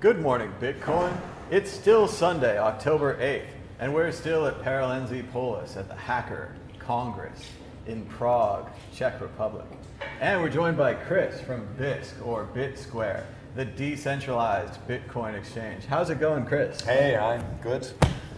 Good morning, Bitcoin. It's still Sunday, October 8th, and we're still at Paralenzy Polis at the Hacker Congress in Prague, Czech Republic. And we're joined by Chris from Bisq, or BitSquare, the decentralized Bitcoin exchange. How's it going, Chris? Hey, I'm good.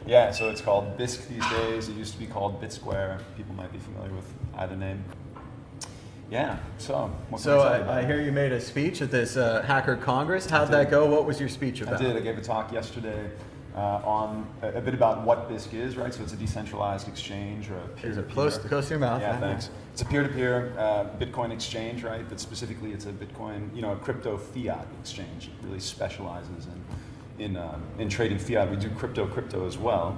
Yeah, so it's called Bisq these days. It used to be called BitSquare. People might be familiar with either name. Yeah, so what can I tell you about I it? hear you made a speech at this Hacker Congress. How'd that go? What was your speech about? I did. I gave a talk yesterday on a bit about what Bisq is, right? So it's a decentralized exchange or a peer-to-peer. Is it close to your mouth? Yeah, thanks. It's a peer-to-peer Bitcoin exchange, right? But specifically, it's a Bitcoin, a crypto fiat exchange. It really specializes in trading fiat. We do crypto as well.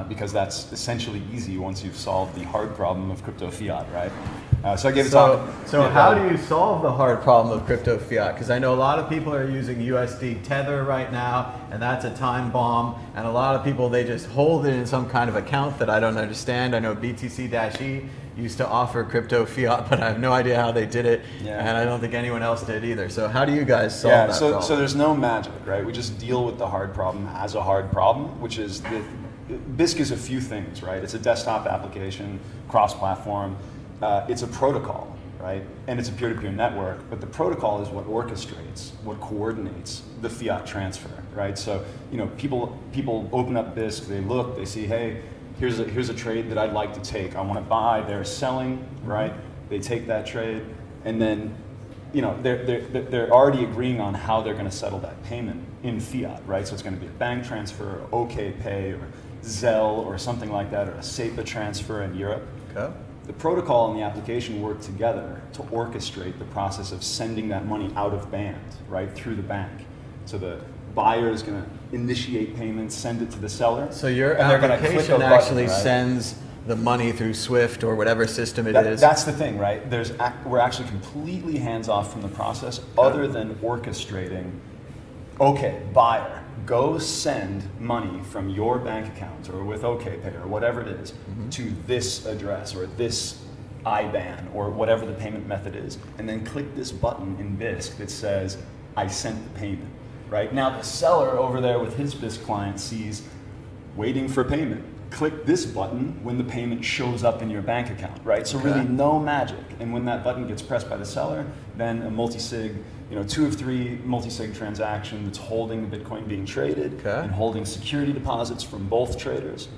Because that's essentially easy once you've solved the hard problem of crypto fiat, right? So I gave a talk. So how do you solve the hard problem of crypto fiat? Because I know a lot of people are using USD Tether right now, and that's a time bomb. And a lot of people, they just hold it in some kind of account that I don't understand. I know BTC-E used to offer crypto fiat, but I have no idea how they did it, and I don't think anyone else did either. So how do you guys solve that problem? So there's no magic, right? We just deal with the hard problem as a hard problem, which is that Bisq is a few things, right? It's a desktop application, cross-platform. It's a protocol, right? And it's a peer-to-peer network, but the protocol is what orchestrates, what coordinates the fiat transfer, right? So, people open up Bisq, they look, they see, hey, here's a trade that I'd like to take. I want to buy. They're selling, right? They take that trade, and then, they're already agreeing on how they're going to settle that payment in fiat, right? So it's going to be a bank transfer, or OKPay, or Zelle, or something like that, or a SEPA transfer in Europe. Okay. The protocol and the application work together to orchestrate the process of sending that money out of band, right, through the bank. So the buyer is going to initiate payments, send it to the seller. So your application actually sends the money through SWIFT or whatever system it is? That's the thing, right? We're actually completely hands-off from the process other than orchestrating, okay, buyer, go send money from your bank account or with OKPay or whatever it is to this address or this IBAN or whatever the payment method is, and then click this button in Bisq that says, I sent the payment, right? Now the seller over there with his Bisq client sees waiting for payment. Click this button when the payment shows up in your bank account, right? So really no magic. And when that button gets pressed by the seller, then a multi-sig, 2 of 3 multi-sig transaction that's holding the Bitcoin being traded and holding security deposits from both traders.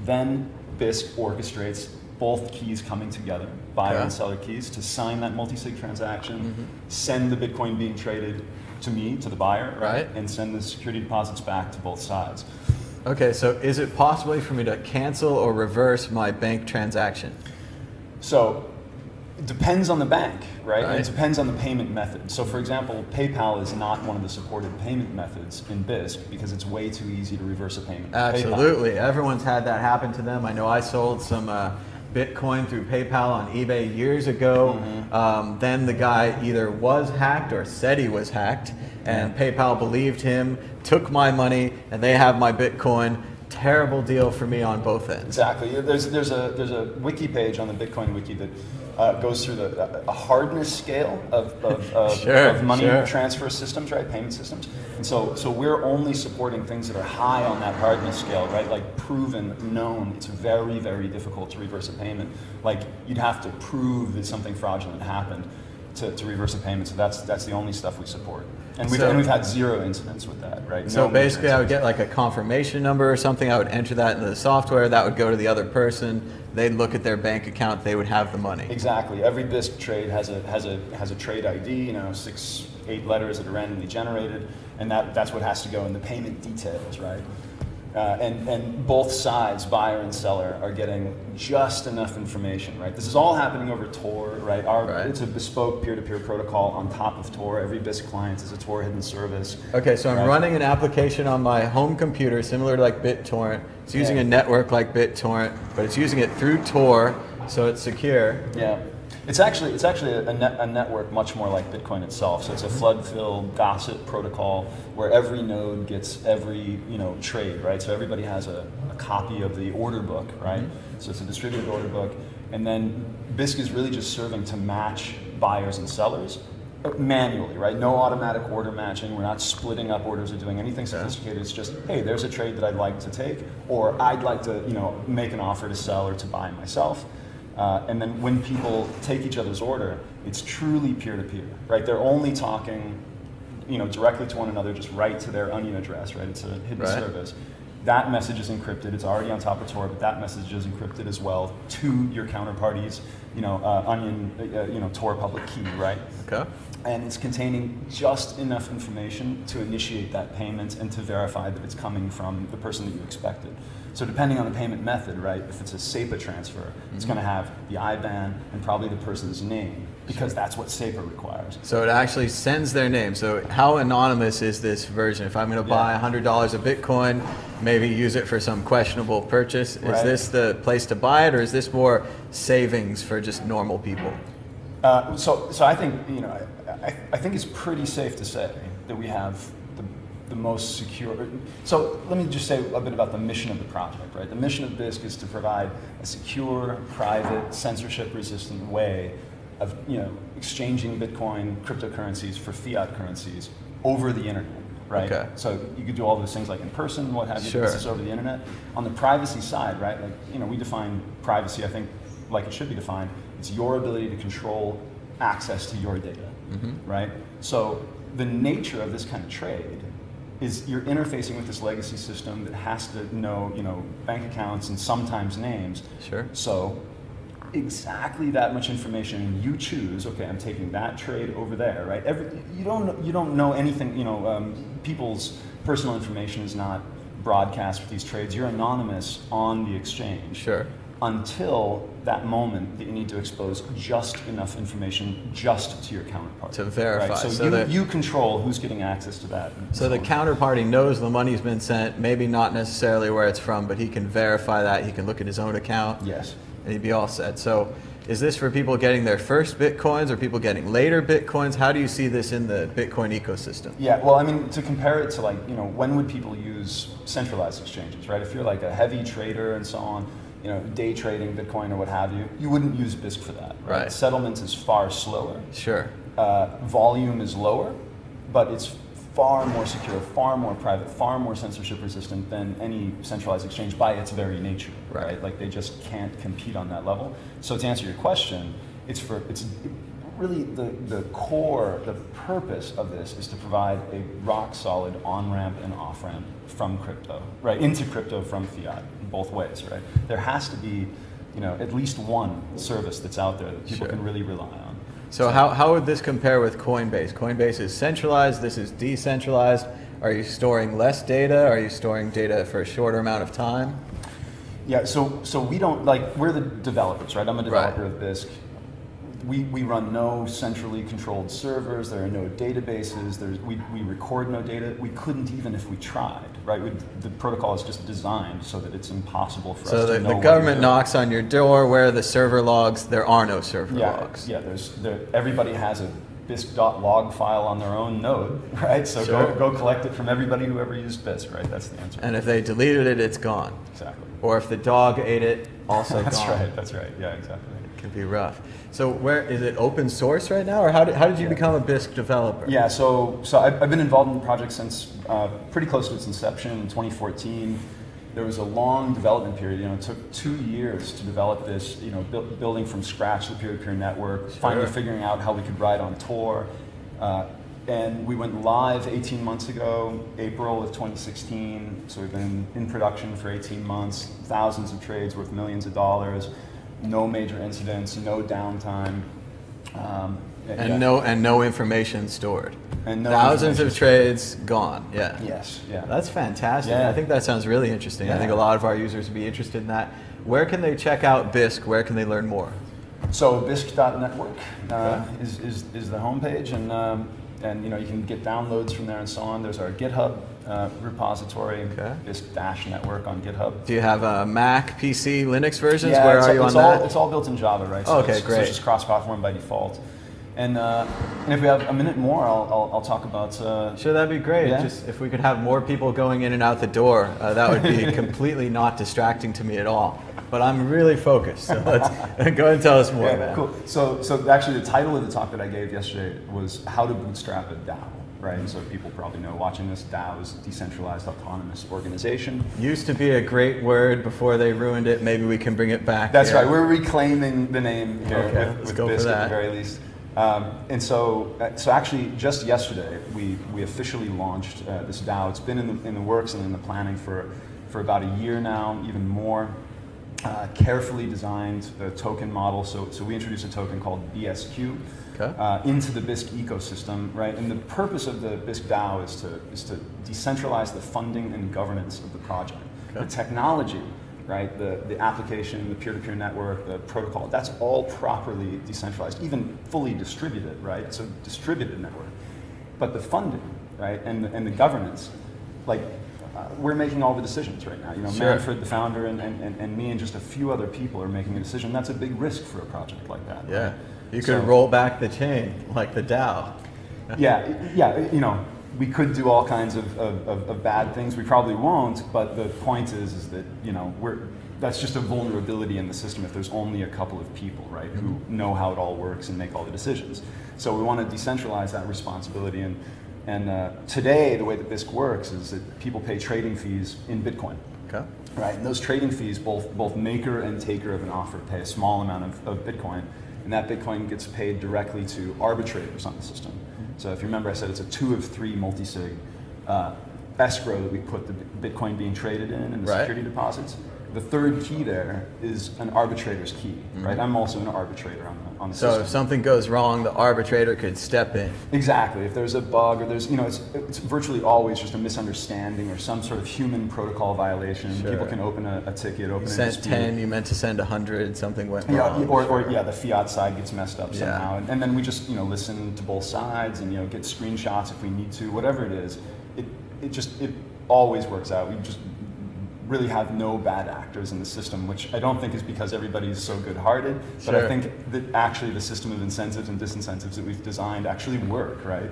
Then Bisq orchestrates both keys coming together, buyer and seller keys, to sign that multi-sig transaction, send the Bitcoin being traded to me, to the buyer, right? And send the security deposits back to both sides. Okay, so is it possible for me to cancel or reverse my bank transaction? So it depends on the bank, right? And it depends on the payment method. So for example, PayPal is not one of the supported payment methods in Bisq because it's way too easy to reverse a payment. Absolutely, everyone's had that happen to them. I know I sold some Bitcoin through PayPal on eBay years ago. Then the guy either was hacked or said he was hacked, and PayPal believed him, took my money, and they have my Bitcoin. Terrible deal for me on both ends. Exactly. There's a wiki page on the Bitcoin wiki that goes through a hardness scale of money transfer systems, right? Payment systems. And so we're only supporting things that are high on that hardness scale, right? Like proven, known. It's very, very difficult to reverse a payment. Like you'd have to prove that something fraudulent happened to reverse a payment. So that's the only stuff we support. And we've had 0 incidents with that, right? So basically I would get like a confirmation number or something, I would enter that into the software, that would go to the other person, they'd look at their bank account, they would have the money. Exactly. Every Bisq trade has a trade ID, 6, 8 letters that are randomly generated, and that's what has to go in the payment details, right? And both sides, buyer and seller, are getting just enough information, right? This is all happening over Tor, right? It's a bespoke peer-to-peer protocol on top of Tor. Every Bisq client is a Tor hidden service. Okay, so I'm running an application on my home computer similar to like BitTorrent. It's using a network like BitTorrent, but it's using it through Tor, so it's secure. Yeah. It's actually a network much more like Bitcoin itself. So it's a flood-fill gossip protocol where every node gets every trade, right? So everybody has a copy of the order book, right? So it's a distributed order book, and then Bisq is really just serving to match buyers and sellers manually, right? No automatic order matching. We're not splitting up orders or doing anything sophisticated. It's just, hey, there's a trade that I'd like to take, or I'd like to, make an offer to sell or to buy myself. And then when people take each other's order, it's truly peer-to-peer, right? They're only talking, directly to one another, just right to their Onion address, right? It's a hidden service. That message is encrypted. It's already on top of Tor, but that message is encrypted as well to your counterparty's, Onion, Tor public key, right? Okay. And it's containing just enough information to initiate that payment and to verify that it's coming from the person that you expected. So depending on the payment method, right, if it's a SEPA transfer, it's going to have the IBAN and probably the person's name, because that's what SEPA requires. So it actually sends their name. So how anonymous is this version? If I'm going to buy $100 of Bitcoin, maybe use it for some questionable purchase, is this the place to buy it, or is this more savings for just normal people? So I think, I think it's pretty safe to say that we have the most secure. So let me just say a bit about the mission of the project, right? The mission of Bisq is to provide a secure, private, censorship-resistant way of exchanging Bitcoin cryptocurrencies for fiat currencies over the internet, right? Okay. So you could do all those things like in person, what have you. This is over the internet. On the privacy side, right? Like we define privacy, I think, like it should be defined. It's your ability to control access to your data, right? So the nature of this kind of trade is you're interfacing with this legacy system that has to know, bank accounts and sometimes names. Sure. So exactly that much information, and you choose, okay, I'm taking that trade over there, right? You don't know anything, people's personal information is not broadcast with these trades. You're anonymous on the exchange. Sure. Until that moment that you need to expose just enough information just to your counterparty. To verify. Right? So you control who's getting access to that. So the counterparty knows the money's been sent, maybe not necessarily where it's from, but he can verify that. He can look at his own account. Yes. And he'd be all set. So is this for people getting their first Bitcoins or people getting later Bitcoins? How do you see this in the Bitcoin ecosystem? Yeah, well, I mean, to compare it to when would people use centralized exchanges, right? If you're like a heavy trader and so on, day trading Bitcoin or what have you, you wouldn't use Bisq for that. Right? Settlement is far slower. Sure. Volume is lower, but it's far more secure, far more private, far more censorship resistant than any centralized exchange by its very nature. Right? Like they just can't compete on that level. So to answer your question, it's really the core, the purpose of this is to provide a rock solid on-ramp and off-ramp from crypto, right? Into crypto from fiat, both ways, right? There has to be, at least one service that's out there that people can really rely on. So how would this compare with Coinbase? Coinbase is centralized, this is decentralized. Are you storing less data? Are you storing data for a shorter amount of time? Yeah, so we don't, we're the developers, right? I'm a developer of Bisq. We run no centrally controlled servers. There are no databases. We record no data. We couldn't even if we tried, right? The protocol is just designed so that it's impossible for us to know. So the government knocks on your door. Where are the server logs? There are no server logs. Yeah, everybody has a Bisq.log file on their own node, right? So go collect it from everybody who ever used Bisq, right? That's the answer. And if they deleted it, it's gone. Exactly. Or if the dog ate it, also gone. That's right. Yeah, exactly. It can be rough. So where is it open source right now, or how did you become a Bisq developer? Yeah, so I've been involved in the project since pretty close to its inception in 2014. There was a long development period. It took 2 years to develop this. Building from scratch the peer-to-peer network, finally figuring out how we could ride on Tor, and we went live 18 months ago, April of 2016. So we've been in production for 18 months, thousands of trades worth millions of dollars. No major incidents, no downtime, and no information stored. And no thousands of trades gone. Yeah. Yes. Yeah. That's fantastic. Yeah. I think that sounds really interesting. Yeah. I think a lot of our users would be interested in that. Where can they check out Bisq? Where can they learn more? So Bisq.network is the homepage, and you can get downloads from there and so on. There's our GitHub repository, Bisq-network on GitHub. Do you have a Mac, PC, Linux versions? Yeah, Where are you on that? It's all built in Java, right? So great. So it's just cross-platform by default. And if we have a minute more, I'll talk about. Sure, that'd be great. Yeah. Just if we could have more people going in and out the door, that would be completely not distracting to me at all. But I'm really focused, so let's go ahead and tell us more, man. Cool. So actually, the title of the talk that I gave yesterday was "How to Bootstrap a DAO." Right, and so people probably know watching this, DAO is decentralized autonomous organization. Used to be a great word before they ruined it. Maybe we can bring it back. That's right. We're reclaiming the name here with Bisq at the very least. And so actually, just yesterday, we officially launched this DAO. It's been in the works and in the planning for about a year now, even more. Carefully designed the token model. So we introduced a token called BSQ. Okay. Into the Bisq ecosystem, right? And the purpose of the Bisq DAO is to decentralize the funding and governance of the project. Okay. The technology, right? The application, the peer-to-peer network, the protocol, that's all properly decentralized, even fully distributed, right? It's a distributed network. But the funding, right, and the governance, like, we're making all the decisions right now. You know, sure. Manfred, the founder, and me, and just a few other people are making a decision. That's a big risk for a project like that. Yeah. Right? You could roll back the chain like the DAO. yeah. You know, we could do all kinds of bad things. We probably won't. But the point is that, you know, that's just a vulnerability in the system if there's only a couple of people, right, who know how it all works and make all the decisions. So we want to decentralize that responsibility. And today, the way that Bisq works is that people pay trading fees in Bitcoin. Okay. Right, and those trading fees, both maker and taker of an offer pay a small amount of Bitcoin. And that Bitcoin gets paid directly to arbitrators on the system. So if you remember, I said it's a 2 of 3 multi-sig escrow that we put the Bitcoin being traded in and the security deposits. The third key there is an arbitrator's key, right? I'm also an arbitrator on the system. So if something goes wrong, the arbitrator could step in. Exactly. If there's a bug or there's, you know, it's virtually always just a misunderstanding or some sort of human protocol violation. Sure. People can open a ticket, open a dispute. You sent 10, you meant to send 100, something went wrong. Or the fiat side gets messed up somehow. And then we just, you know, listen to both sides and, you know, get screenshots if we need to, whatever it is. It always works out. We just really have no bad actors in the system, which I don't think is because everybody's so good-hearted, but I think that actually the system of incentives and disincentives that we've designed actually work, right?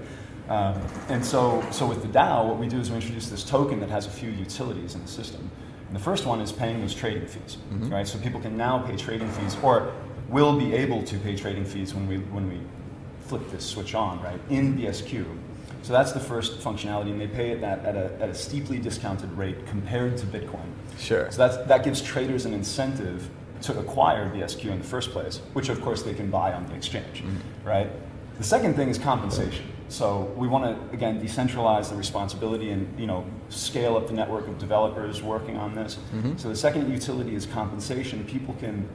And so with the DAO, what we do is we introduce this token that has a few utilities in the system. And the first one is paying those trading fees, right? So people can now pay trading fees, or will be able to pay trading fees when we flip this switch on, right, in BSQ. So that's the first functionality, and they pay it at a steeply discounted rate compared to Bitcoin. Sure. So that gives traders an incentive to acquire BSQ in the first place, which of course they can buy on the exchange, right? The second thing is compensation. So we want to, again, decentralize the responsibility and, you know, scale up the network of developers working on this. So the second utility is compensation. People can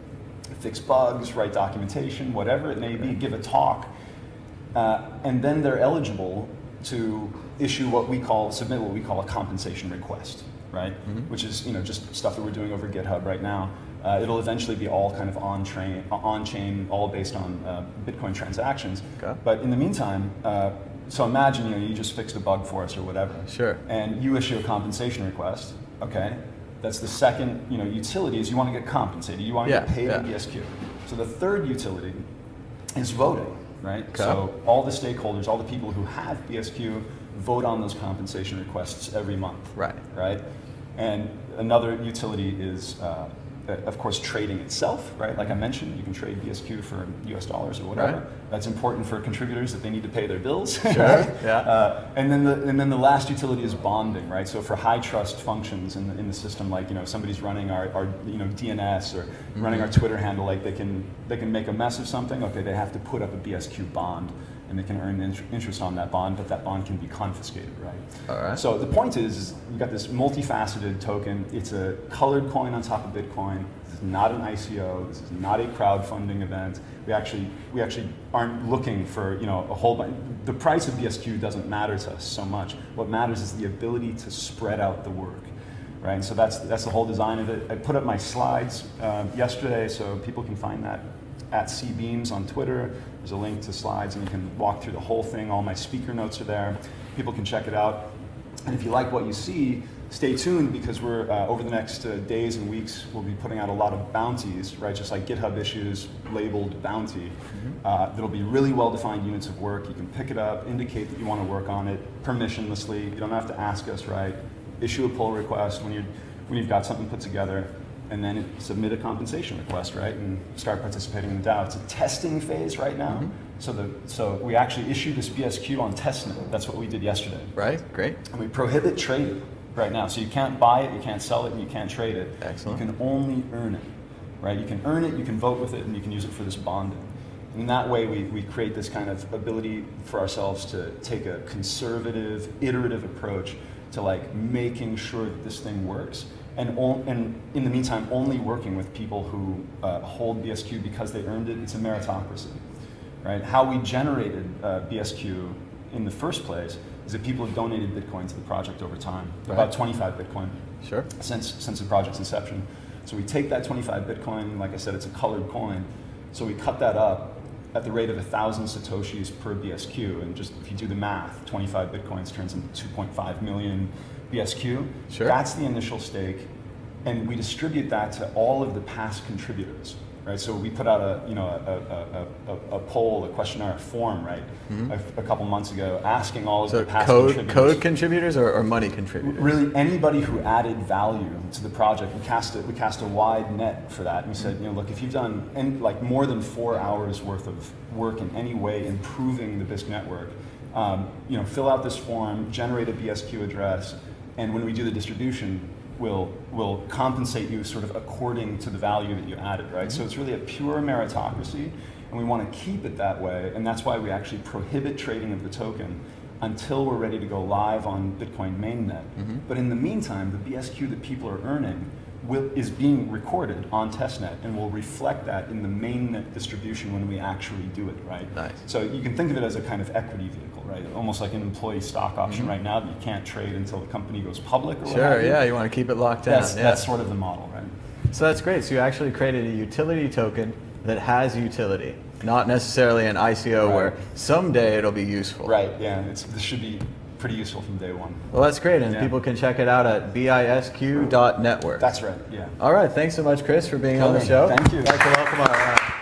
fix bugs, write documentation, whatever it may be, give a talk, and then they're eligible to submit what we call a compensation request, right? Which is, you know, just stuff that we're doing over GitHub right now. It'll eventually be all kind of on-chain, all based on Bitcoin transactions. Okay. But in the meantime, so imagine, you know, you just fixed a bug for us or whatever. Sure. And you issue a compensation request, okay? That's the second, you know, utility is you want to get compensated. You want to get paid in BSQ. So the third utility is voting. Right? Okay. So all the stakeholders, all the people who have BSQ vote on those compensation requests every month. Right. Right? And another utility is, of course, trading itself, right? Like I mentioned, you can trade BSQ for US dollars or whatever. Right. That's important for contributors that they need to pay their bills. Sure. Yeah. And then the last utility is bonding, right? So for high trust functions in the system, like, you know, somebody's running our you know, DNS or running our Twitter handle, like they can make a mess of something. Okay, they have to put up a BSQ bond, and they can earn interest on that bond, but that bond can be confiscated, right? All right. So the point is you've got this multifaceted token. It's a colored coin on top of Bitcoin. This is not an ICO. This is not a crowdfunding event. We actually aren't looking for, you know, a whole bunch. The price of BSQ doesn't matter to us so much. What matters is the ability to spread out the work, right? And so that's the whole design of it. I put up my slides yesterday, so people can find that at CBeams on Twitter. There's a link to slides, and you can walk through the whole thing. All my speaker notes are there. People can check it out. And if you like what you see, stay tuned because we're over the next days and weeks we'll be putting out a lot of bounties, right? Just like GitHub issues labeled bounty. That'll be really well-defined units of work. You can pick it up, indicate that you want to work on it permissionlessly. You don't have to ask us, right? Issue a pull request when you've got something put together, and then submit a compensation request, right? And start participating in the DAO. It's a testing phase right now. So we actually issued this BSQ on testnet. That's what we did yesterday. Right, great. And we prohibit trading right now. So you can't buy it, you can't sell it, and you can't trade it. Excellent. You can only earn it, right? You can earn it, you can vote with it, and you can use it for this bonding. And in that way, we create this kind of ability for ourselves to take a conservative, iterative approach to like making sure that this thing works. And in the meantime, only working with people who hold BSQ because they earned it. It's a meritocracy, right? How we generated BSQ in the first place is that people have donated Bitcoin to the project over time, about 25 Bitcoin since the project's inception. So we take that 25 Bitcoin, like I said, it's a colored coin. So we cut that up at the rate of 1,000 Satoshis per BSQ. And just if you do the math, 25 Bitcoins turns into 2.5 million BSQ. That's the initial stake. And we distribute that to all of the past contributors, right? So we put out a poll, a questionnaire, a form, right? A couple months ago, asking all of the past contributors. Code contributors or money contributors? Really, anybody who added value to the project. We cast a wide net for that. And we said, look, if you've done like more than 4 hours worth of work in any way improving the Bisq network, fill out this form, generate a BSQ address, and when we do the distribution, we'll compensate you sort of according to the value that you added, right? So it's really a pure meritocracy, and we want to keep it that way, and that's why we actually prohibit trading of the token until we're ready to go live on Bitcoin mainnet. But in the meantime, the BSQ that people are earning is being recorded on testnet, and will reflect that in the mainnet distribution when we actually do it, right? Nice. So you can think of it as a kind of equity vehicle, right? Almost like an employee stock option right now that you can't trade until the company goes public or whatever. Yeah, you want to keep it locked down. That's sort of the model, right? So that's great. So you actually created a utility token that has utility, not necessarily an ICO where someday it'll be useful. Right, yeah, this should be pretty useful from day one. Well, that's great, and people can check it out at bisq.network. That's right, yeah. All right, thanks so much, Chris, for being on the show. Thank you. I'd like to welcome our